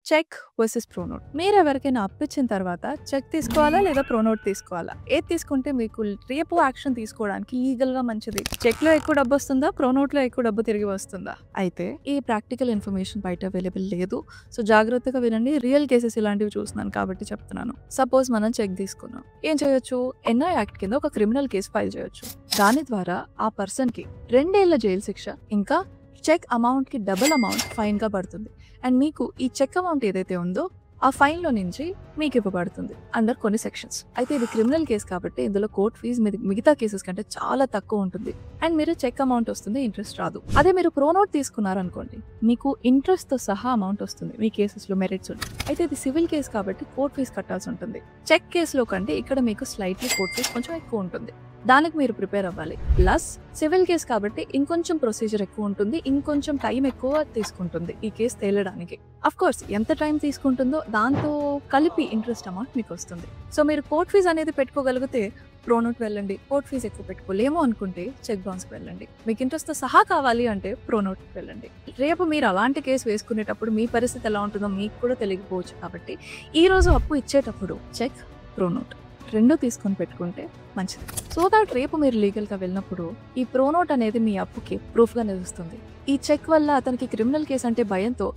Check versus pronote. మీరెవరికైనా అప్పిచ్చిన తర్వాత చెక్ తీసుకోవాలా? లేదా ప్రోనోట్ తీసుకోవాలా? ఏది తీసుకుంటే మీకు రేపు యాక్షన్ తీసుకోవడానికి లీగల్‌గా మంచిది? చెక్‌లో ఎక్కువ డబ్బొస్తుందా? ప్రోనోట్‌లో ఎక్కువ డబ్బు తిరిగి వస్తుందా? అయితే ఈ ప్రాక్టికల్ ఇన్ఫర్మేషన్ బయట అవైలబుల్ లేదు. సో, జాగ్రత్తగా వినండి. రియల్ కేసెస్ ఇలాంటివి చూస్తున్నాను కాబట్టి చెప్తున్నాను. సపోజ్ మనం చెక్ తీసుకున్నాం. ఏం చేయొచ్చు? ఎన్ఐ యాక్ట్ కింద ఒక క్రిమినల్ కేస్ ఫైల్ చేయొచ్చు. దాని ద్వారా ఆ పర్సన్‌కి 2 ఏళ్ల జైలు శిక్ష ఇంకా చెక్ అమౌంట్‌కి డబుల్ అమౌంట్ ఫైన్‌గా పడుతుంది. అండ్ మీకు ఈ చెక్ అమౌంట్ ఏదైతే ఉందో ఆ ఫైన్‌లో నుంచి మీకు ఇవ్వబడుతుంది అండర్ కొన్ని సెక్షన్స్. అయితే ఇది క్రిమినల్ కేస్ కాబట్టి ఇందులో కోర్ట్ ఫీజ్ మిగతా కేసెస్ కంటే చాలా తక్కువ ఉంటుంది. అండ్ మీరు చెక్ అమౌంట్ వస్తుంది, ఇంట్రెస్ట్ రాదు. అదే మీరు ప్రోనోట్ తీసుకున్నారనుకోండి, మీకు ఇంట్రెస్ట్‌తో సహా అమౌంట్ వస్తుంది. మీ కేసెస్‌లో మెరిట్స్ ఉంటాయి. అయితే ఇది సివిల్ కేస్ కాబట్టి కోర్ట్ ఫీజ్ కట్టాల్సి ఉంటుంది. చెక్ కేసులో కంటే ఇక్కడ మీకు స్లైట్‌లీ కోర్ట్ ఫీజ్ కొంచెం ఎక్కువ ఉంటుంది. దానికి మీరు ప్రిపేర్ అవ్వాలి. ప్లస్ సివిల్ కేస్ కాబట్టి ఇంకొంచెం ప్రొసీజర్ ఎక్కువ ఉంటుంది. ఇంకొంచెం టైం ఎక్కువ తీసుకుంటుంది ఈ కేసు తేలడానికి. అఫ్‌కోర్స్ ఎంత టైం తీసుకుంటుందో దాంతో కలిపి ఇంట్రెస్ట్ అమౌంట్ మీకు వస్తుంది. సో మీరు కోర్ట్ ఫీజ్ అనేది పెట్టుకోగలిగితే ప్రోనోట్ వెళ్ళండి. కోర్ట్ ఫీజ్ ఎక్కువ పెట్టుకోలేము అనుకుంటే చెక్ బౌన్స్‌కి వెళ్ళండి. మీకు ఇంట్రెస్ట్‌తో సహా కావాలి అంటే ప్రోనోట్‌కి వెళ్ళండి. రేపు మీరు అలాంటి కేసు వేసుకునేటప్పుడు మీ పరిస్థితి ఎలా ఉంటుందో మీకు కూడా తెలియకపోవచ్చు కాబట్టి ఈ రోజు అప్పు ఇచ్చేటప్పుడు చెక్, ప్రోనోట్ 2 తీసుకొని పెట్టుకుంటే మంచిది. సో దట్ రేపు మీరు లీగల్‌గా వెళ్ళినప్పుడు ఈ ప్రోనోట్ అనేది మీ అప్పుకి ప్రూఫ్‌గా నిలుస్తుంది. ఈ చెక్ వల్ల అతనికి క్రిమినల్ కేస్ అంటే భయంతో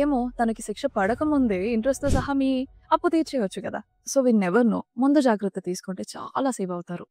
ఏమో తనకి శిక్ష పడకముందే ఇంట్రెస్ట్‌తో సహా మీ అప్పు తీర్చేయొచ్చు కదా! So we never know. ముందు జాగ్రత్త తీసుకుంటే చాలా సేవ్ అవుతారు.